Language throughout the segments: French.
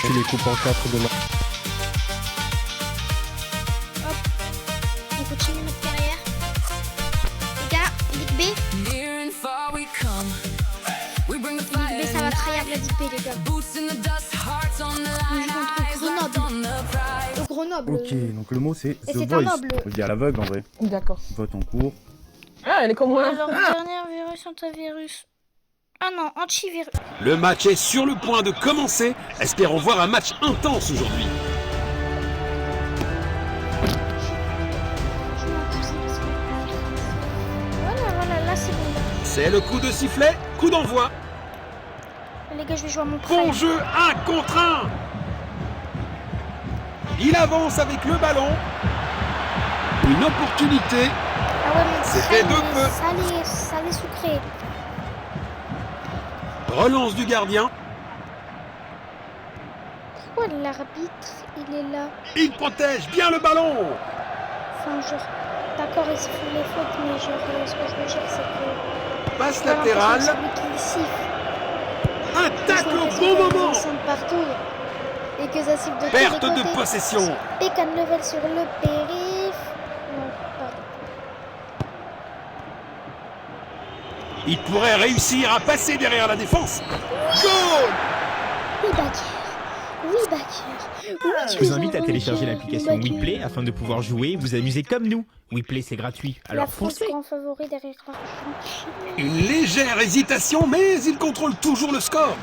Tu les coupes en 4 demain. Hop, on continue notre carrière. Les gars, Ligue B. Ligue B, ça va tryhard la Ligue B, les gars. On joue contre Grenoble. Le Grenoble. Ok, donc le mot c'est Et The c'est Voice. un noble. Je dis à l'aveugle en vrai. D'accord. Vote en cours. Ah, elle est comme moi. Alors, dernier virus, antivirus. Ah non, antivirus. Le match est sur le point de commencer. Espérons voir un match intense aujourd'hui. Voilà, là c'est bon. C'est le coup de sifflet, coup d'envoi. Les gars, je vais jouer à mon prime. Bon jeu, 1 contre 1. Il avance avec le ballon. Une opportunité. Ah ouais, mon C'était prime, de il peu. est salé sucré. Relance du gardien. Pourquoi l'arbitre, il est là? Il protège bien le ballon. Enfin, genre, d'accord, il se fait les fautes, mais genre, ce que je veux dire, c'est que... Passe j'ai l'impression que latérale. c'est lui qui le siffle. Un tacle J'ai au l'impression bon qu'il y a des moment. enceintes partout. Et que ça siffle de tous Perte les de côtés. possession. Pécan level sur le périph. Non, pardon. Il pourrait réussir à passer derrière la défense. Goal. Oui, backer. Oui, backer. Oui, Je tu vous es invite un à télécharger backer. l'application Oui, backer. WePlay afin de pouvoir jouer et vous amuser comme nous. WePlay, c'est gratuit, La alors France foncez. grand favori derrière l'Argentine. Une légère hésitation, mais il contrôle toujours le score.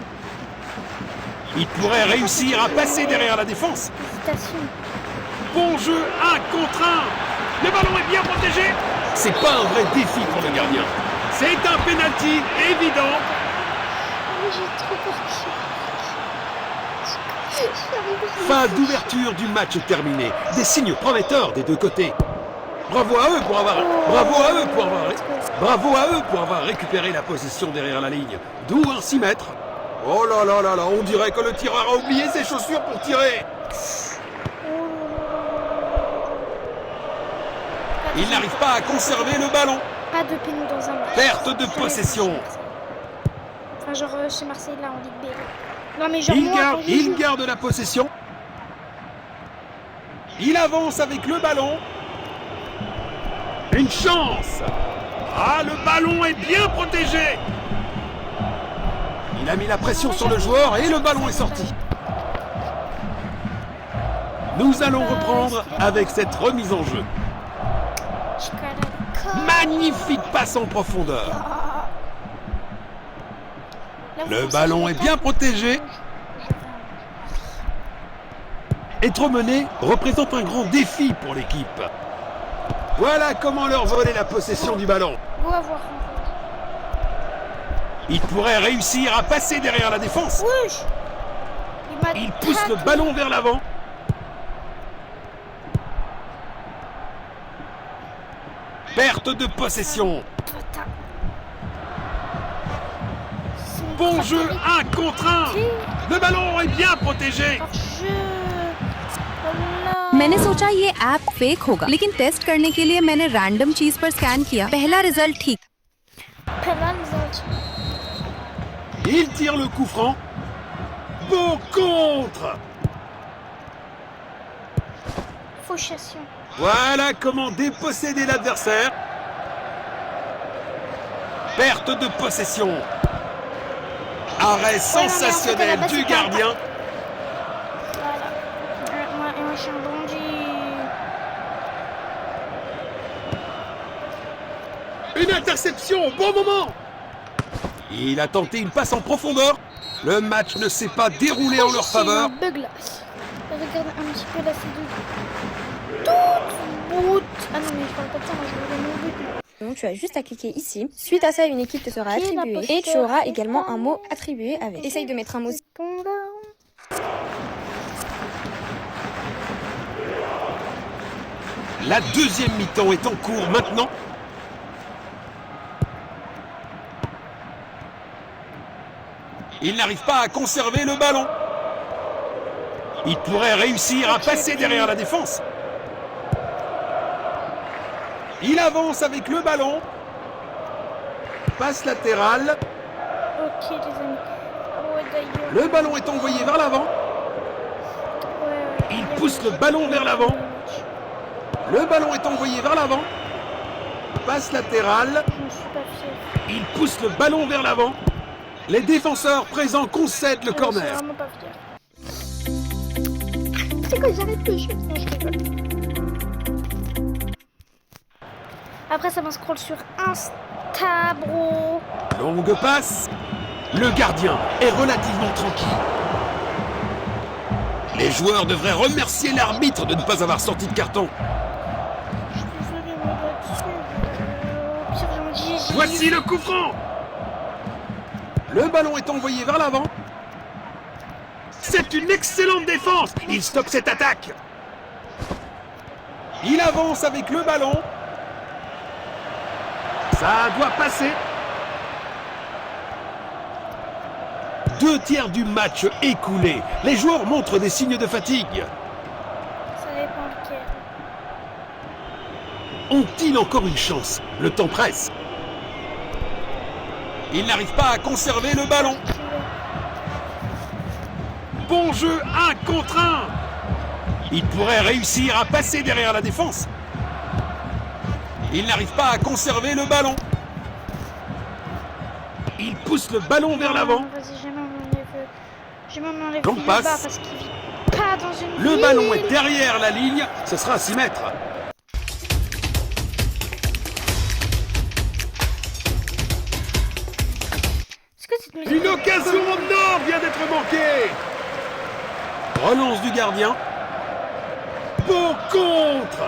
Il pourrait réussir à passer derrière la défense. Hésitation. Bon jeu, 1 contre 1. Le ballon est bien protégé. C'est pas un vrai défi pour le gardien. C'est un penalty évident. Oui, j'ai trop peur qu'il Fin d'ouverture du match terminé. Des signes prometteurs des deux côtés. Bravo à eux pour avoir récupéré la possession derrière la ligne. D'où un 6 mètres. Oh là là là là, on dirait que le tireur a oublié ses chaussures pour tirer. Il n'arrive pas à conserver le ballon. Pas de péno dans un match. Perte de possession. Enfin, genre chez Marseille, là, en Ligue B. Non, mais genre, moi, quand je Il joue- garde la possession. Il avance avec le ballon. Une chance. Ah, le ballon est bien protégé. Il a mis la pression sur le joueur et le ballon est sorti. Nous allons reprendre avec cette remise en jeu. Magnifique passe en profondeur. Là, vous Le pensez ballon que est bien protégé. Être mené représente un grand défi pour l'équipe. Voilà comment leur voler la possession du ballon. Beau avoir. Il pourrait réussir à passer derrière la défense. Wesh. Il pousse le ballon vers l'avant. Perte de possession. Putain. Bon jeu, 1 contre 1. Le ballon est bien protégé. Hors-jeu. Voilà. मैंने सोचा ये app fake होगा, लेकिन टेस्ट करने के लिए मैंने रैंडम चीज पर स्कैन किया। पहला रिजल्ट ठीक। Penalty. Il tire le coup franc. Beau contre. Fauchation. Voilà comment déposséder l'adversaire. Perte de possession. Arrêt sensationnel là-bas, du c'est pas un gardien. Voilà. Moi, je suis un bandit. Une interception au bon moment. Il a tenté une passe en profondeur. Le match ne s'est pas déroulé en leur faveur. Il y a un bug là. Regarde un petit peu là, c'est de... Toute bout. Ah non, mais je parle pas de ça, moi je veux mon but. Donc, tu as juste à cliquer ici. Suite à ça, une équipe te sera Qui est la attribuée et tu posture auras également un mot attribué avec. Essaye de mettre un mot. La deuxième mi-temps est en cours maintenant. Il n'arrive pas à conserver le ballon. Il pourrait réussir à passer derrière la défense. Il avance avec le ballon. Passe latérale. Ok, les amis. Ah ouais, d'ailleurs. Le ballon est envoyé vers l'avant. pousse le ballon vers l'avant. Le ballon est envoyé vers l'avant. Passe latérale. Je ne suis pas fière. Il pousse le ballon vers l'avant. Les défenseurs présents concèdent le Je suis corner. vraiment pas fière. C'est quoi, j'arrête le jeu? Non, je rigole. Après, ça m'en scroll sur Insta, bro. Longue passe. Le gardien est relativement tranquille. Les joueurs devraient remercier l'arbitre de ne pas avoir sorti de carton. Je suis désolée, mais là-dessus, au pire, j'en dis GG. Voici le coup franc. Le ballon est envoyé vers l'avant. C'est une excellente défense. Il stoppe cette attaque. Il avance avec le ballon. Ça doit passer. 2 tiers du match écoulé. Les joueurs montrent des signes de fatigue. Ça dépend lequel. Ont-ils encore une chance? Le temps presse. Ils n'arrivent pas à conserver le ballon. Bon jeu 1 contre 1. Ils pourraient réussir à passer derrière la défense. Ils n'arrivent pas à conserver le ballon. Ils poussent le ballon vers l'avant. Vas-y, j'ai même enlevé Longue le bas passe. parce qu'il vit pas dans une Le ville. ballon est derrière la ligne. Ce sera à 6 mètres. Est-ce que cette musique... Une occasion en or vient d'être manquée. Relance du gardien. Bon contre.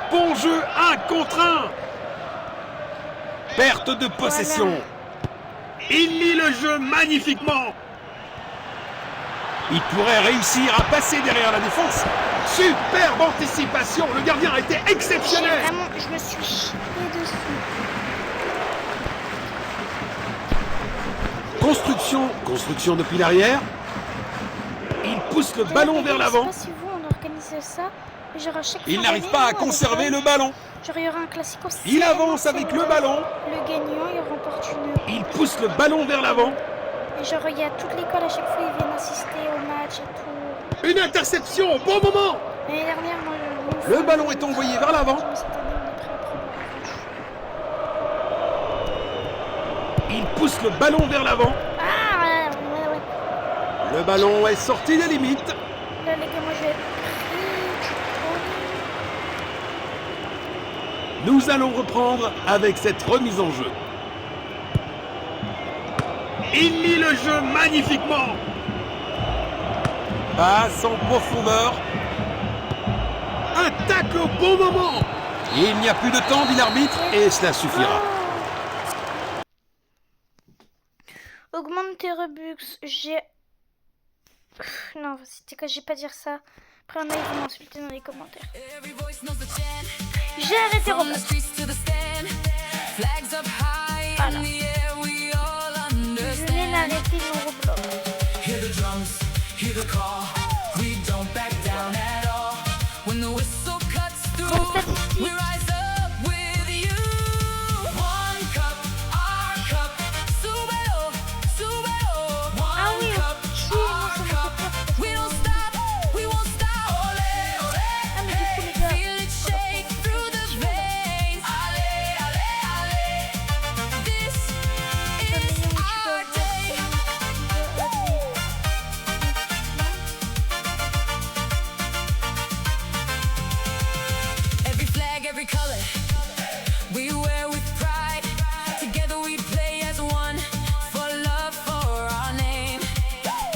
Bon jeu 1 contre 1. Perte de possession. Voilà. Il lit le jeu magnifiquement. Il pourrait réussir à passer derrière la défense. Superbe anticipation. Le gardien a été exceptionnel. Vraiment, je me suis chié dessus. Construction depuis l'arrière. Il pousse le ballon vers l'avant. Je sais pas si vous, on organise ça, mais genre à chaque Il fin n'arrive d'année, pas à nous, conserver l'école, le ballon. Genre, il y aura un classico. Il avance avec le ballon. Le gagnant, il remporte une... Il pousse le ballon vers l'avant. Et genre, il y a toute l'école, à chaque fois, ils viennent assister au match et tout. Une interception au bon moment. L'année dernière, moi, Le ballon est envoyé vers l'avant. Mais cette année, on est prêt à prendre la revanche. Il pousse le ballon vers l'avant. Ah, ouais. Le ballon est sorti des limites. Là, les gars, moi, je vais être pris. Nous allons reprendre avec cette remise en jeu. Il lit le jeu magnifiquement. Passe en profondeur. Un tacle au bon moment. Il n'y a plus de temps, dit l'arbitre, et cela suffira. Augmente tes rebux. Non, c'était quoi, j'ai pas dire ça. Après, on a ils vont m'insulter dans les commentaires. J'ai arrêté Roblox. Voilà. Je viens d'arrêter mon Roblox. Bon, statistique. Ah oui, ok, moi ça me fait peur. Ah mais du coup les gars, Every flag, every color, we wear with pride. Together we play as one, for love, for our name.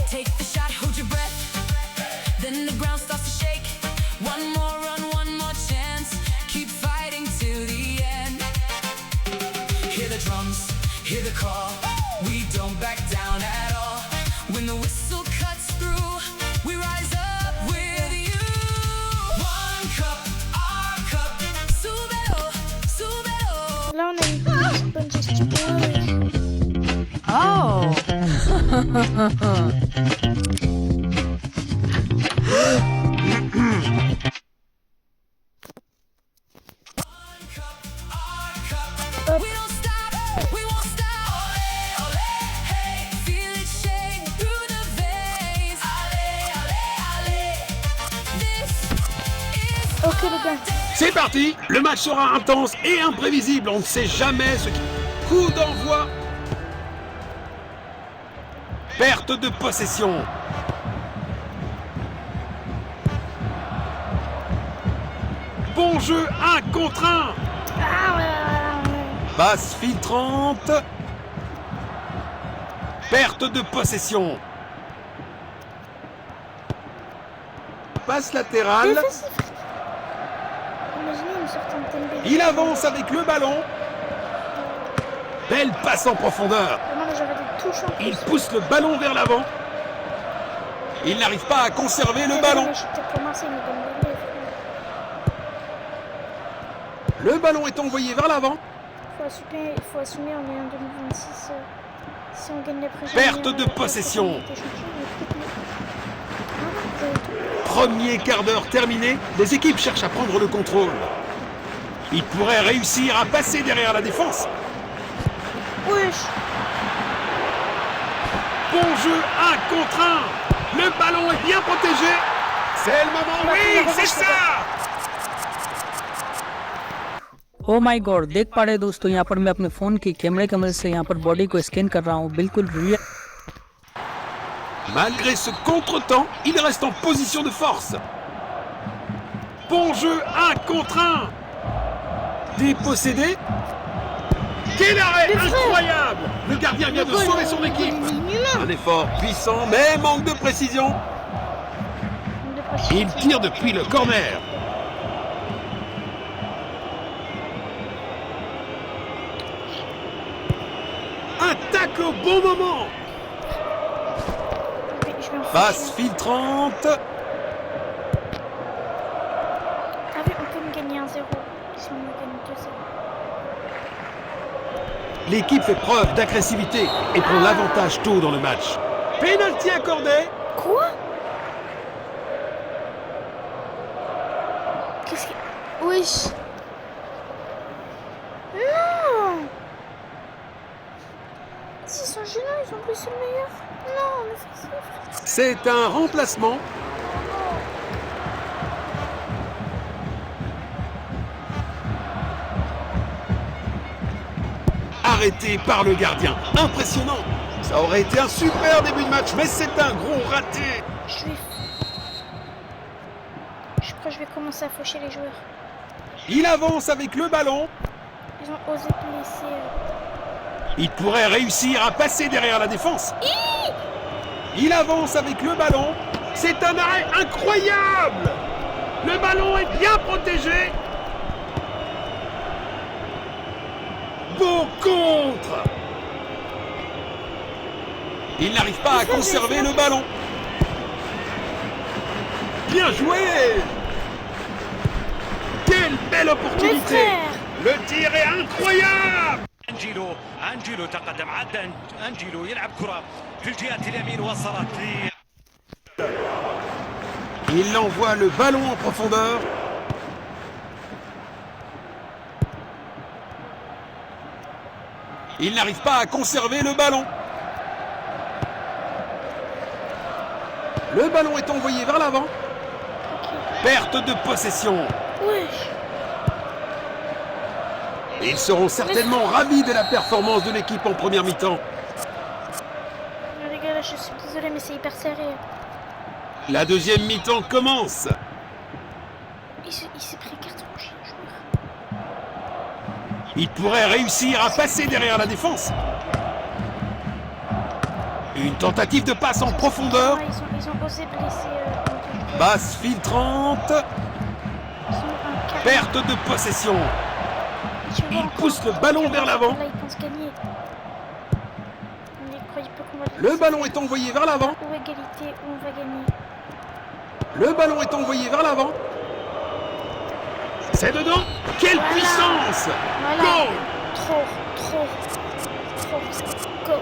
Take the shot, hold your breath, then the ground starts to shake. One more run, one more chance, keep fighting to the end. Hear the drums, hear the call, we don't back down at all. When the whistle cuts through, we rise up with you. One cup, our cup, subero, subero. là on a une bonne gestion. Oh. We don't stop, we won't stop. Ole, ole, hey, feel it shake through the veins. Ale, parti. Le match sera intense et imprévisible. On ne sait jamais ce qui... Coup d'envoi. Perte de possession. Bon jeu, 1 contre 1. Passe filtrante. Perte de possession. Passe latérale. Imaginez une sorte de Il avance avec le ballon. Belle passe en profondeur. Vraiment, là, j'aurais des touches en plus. Il pousse le ballon vers l'avant. Il n'arrive pas à conserver le ballon. Je suis peut-être pour Marseille, mais bonne relève. Le ballon est envoyé vers l'avant. Il faut assumer, on est en 2026. Si on gagne les prochaines. Perte de possession. Premier quart d'heure terminé. Les équipes cherchent à prendre le contrôle. Ils pourraient réussir à passer derrière la défense. Wesh. Bon jeu, 1 contre 1. Le ballon est bien protégé. C'est le moment, oui, c'est ça. Oh my God, देख पा रहे दोस्तों, यहाँ पर मैं अपने फ़ोन की कैमरे से यहाँ पर बॉडी को स्कैन कर रहा हूँ, बिल्कुल real. Malgré ce contretemps, il reste en position de force. Bon jeu, 1 contre 1. Dépossédé. Quel arrêt incroyable. Le gardien vient de sauver son équipe. Un effort puissant, mais manque de précision. Il tire depuis le corner. Un tacle au bon moment. Passe filtrante. Ah oui, on peut me gagner 1-0 si on me gagne 2-0. L'équipe fait preuve d'agressivité et prend l'avantage tôt dans le match. Pénalty accordé. Quoi? Qu'est-ce que... Wesh. Non. S'ils sont géniaux, ils ont plus le meilleur. Non, mais c'est ça. C'est un remplacement. Arrêté par le gardien. Impressionnant. Ça aurait été un super début de match, mais c'est un gros raté. Je crois que je vais commencer à faucher les joueurs. Il avance avec le ballon. Ils ont osé blesser. Il pourrait réussir à passer derrière la défense. Il avance avec le ballon. C'est un arrêt incroyable. Le ballon est bien protégé. Beau contre. Il n'arrive pas à conserver le ballon. Bien joué. Quelle belle opportunité. Le tir est incroyable. أنجيلو تقدم عدى أنجيلو يلعب كرة في الجهة اليمين وصلت لي. Il envoie le ballon en profondeur. Il n'arrive pas à conserver le ballon. Le ballon est envoyé vers l'avant. Perte de possession. Ils seront certainement ravis de la performance de l'équipe en première mi-temps. Les gars, là, je suis désolée, mais c'est hyper serré. La deuxième mi-temps commence. Il s'est pris carton rouge, le joueur. Il pourrait réussir à passer derrière la défense. Une tentative de passe en profondeur. Ils ont osé blesser. Passe filtrante. Perte de possession. Il pousse le ballon vers l'avant. Là, ils pensent gagner. Le ballon est envoyé vers l'avant. Ou égalité, ou on va gagner. Le ballon est envoyé vers l'avant. C'est dedans. Quelle puissance. Voilà. Trop. Go.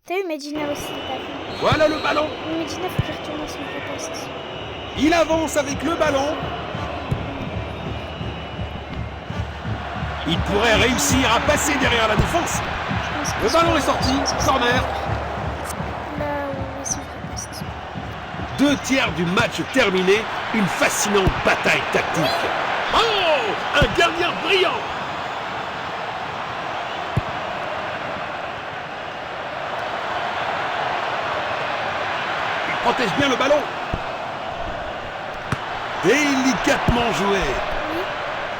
T'as eu Medina aussi, t'as vu. Voilà le ballon. Medina, faut qu'il retourne à son vrai poste. Il avance avec le ballon. Il pourrait réussir à passer derrière la défense. Le ballon est sorti. Corner. Là où est son vrai poste. 2 tiers du match terminé, une fascinante bataille tactique. Oh, un gardien brillant. Il protège bien le ballon. Délicatement joué.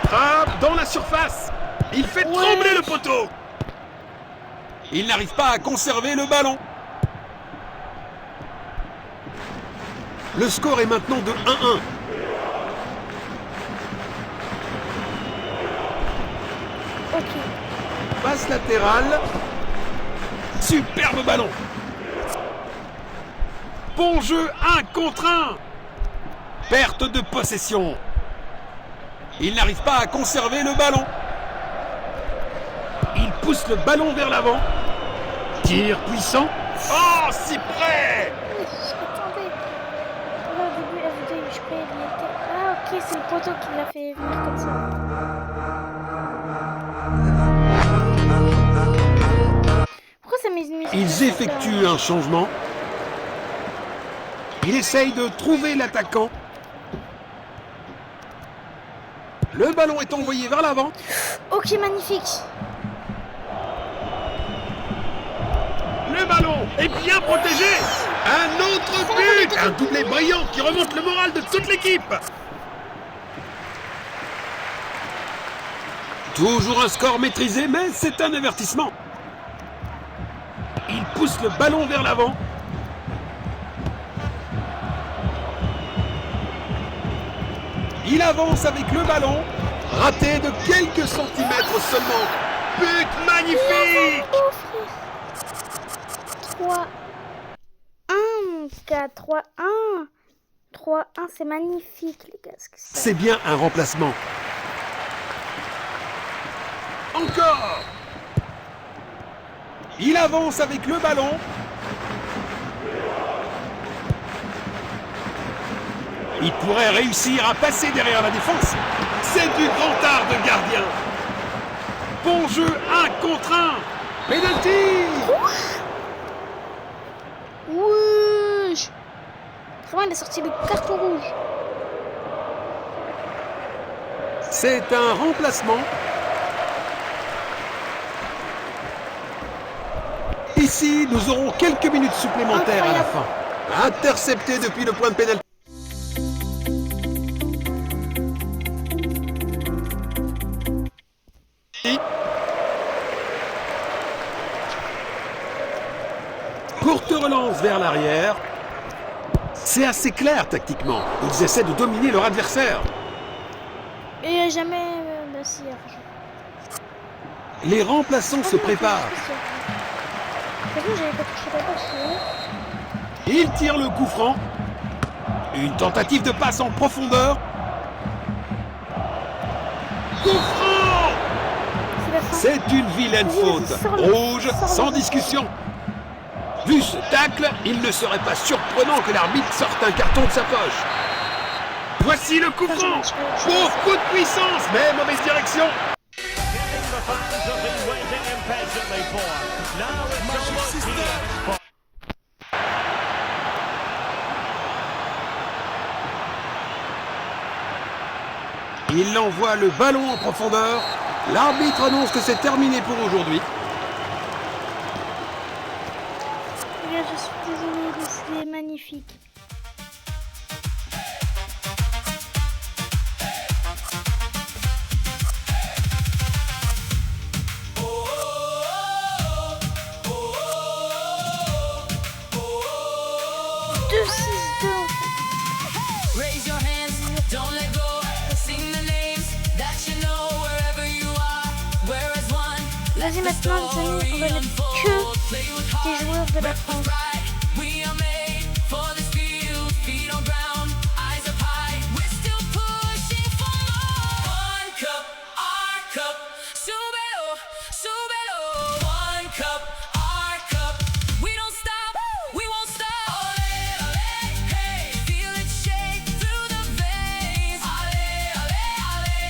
Frappe dans la surface. Il fait trembler le poteau. Il n'arrive pas à conserver le ballon. Le score est maintenant de 1-1. Ok. Passe latérale. Superbe ballon. Bon jeu 1 contre 1. Perte de possession. Il n'arrive pas à conserver le ballon. Il pousse le ballon vers l'avant. Tir puissant. Oh, si près. Attendez. Là, au début, la vidéo, je croyais qu'il était... Ah, ok, c'est le poteau qui l'a fait venir comme ça. Pourquoi ça met une musique? Ils effectuent un changement. Il essaye de trouver l'attaquant. Le ballon est envoyé vers l'avant. Ok, magnifique. Le ballon est bien protégé. Un autre but. Un doublé brillant qui remonte le moral de toute l'équipe. Toujours un score maîtrisé, mais c'est un avertissement. Il pousse le ballon vers l'avant. Il avance avec le ballon. Raté de quelques centimètres seulement. But magnifique. 3-1, mon gars. 3-1. 3-1, c'est magnifique, les gars. C'est bien un remplacement. Encore. Il avance avec le ballon. Il pourrait réussir à passer derrière la défense. C'est du grand art de gardien. Bon jeu 1 contre 1. Penalty. Wesh. Vraiment, il a sorti le carton rouge. C'est un remplacement. Ici, nous aurons quelques minutes supplémentaires à la fin. Intercepté depuis le point de pénalty. Courte relance vers l'arrière. C'est assez clair tactiquement. Ils essaient de dominer leur adversaire. Et jamais... si, Les remplaçants se préparent. j'avais pas touché la balle. Il tire le coup franc. Une tentative de passe en profondeur. Coup franc. C'est une vilaine faute. Rouge, sans discussion. Vu ce tacle, il ne serait pas surprenant que l'arbitre sorte un carton de sa poche. Voici le coup franc. Beaucoup de puissance, mais mauvaise direction. Il envoie le ballon en profondeur. L'arbitre annonce que c'est terminé pour aujourd'hui. Je suis désolée, mais c'est magnifique. Raise your hands, don't let go. Sing the names that you know wherever you are. Where as one. Vas-y, maintenant, les amis, on va mettre que des joueurs de la France. We are made for this field, feet on ground, eyes up high. We're still pushing for more. One cup, our cup, Subelo, Subelo. One cup, our cup. We don't stop, we won't stop. Ole, ole, hey, feel it shake through the veins. Ole, ole, ole.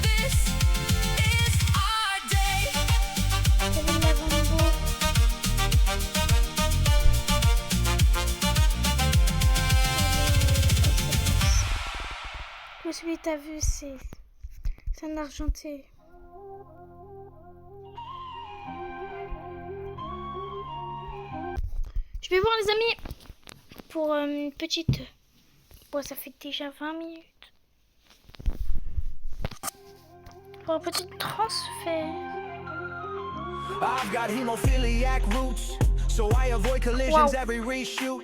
This is our day. t'as vu, c'est un argenté. Je vais voir les amis pour une petite... Bon, ça fait déjà 20 minutes. Pour un petit transfert. I've got hemophiliac roots, so I avoid collisions every reshoot.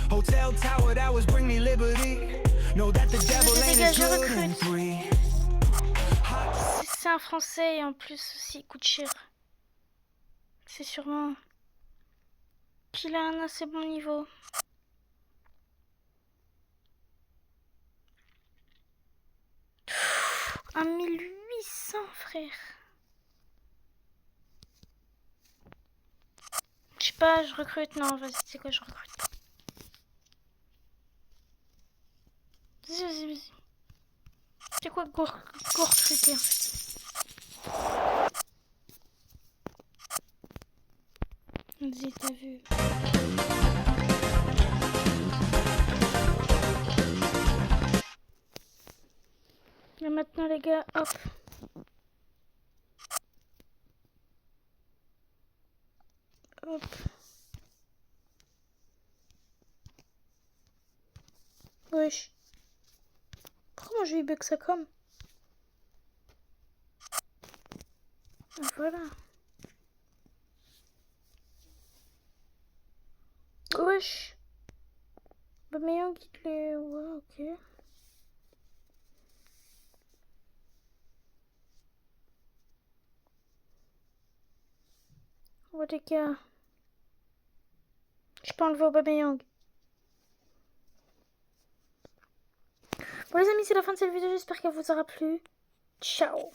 Hotel tower that was bring me liberty. Know that the devil ain't as good in three. C'est un français et en plus aussi il coûte cher. C'est sûrement qu'il a un assez bon niveau. Un 1800 frère. Je sais pas, je recrute. Non, vas-y, c'est quoi, je recrute. Vas-y. C'est quoi, go recruter en fait. Vas-y, t'as vu. Et maintenant les gars, hop. Hop. Wesh. Pourquoi moi je vais bug ça comme? Voilà. Wesh. Bah mais on quitte les... Ouais, ok. Ouais les gars. Je peux enlever Aubameyang. Bon les amis, c'est la fin de cette vidéo, j'espère qu'elle vous aura plu. Ciao.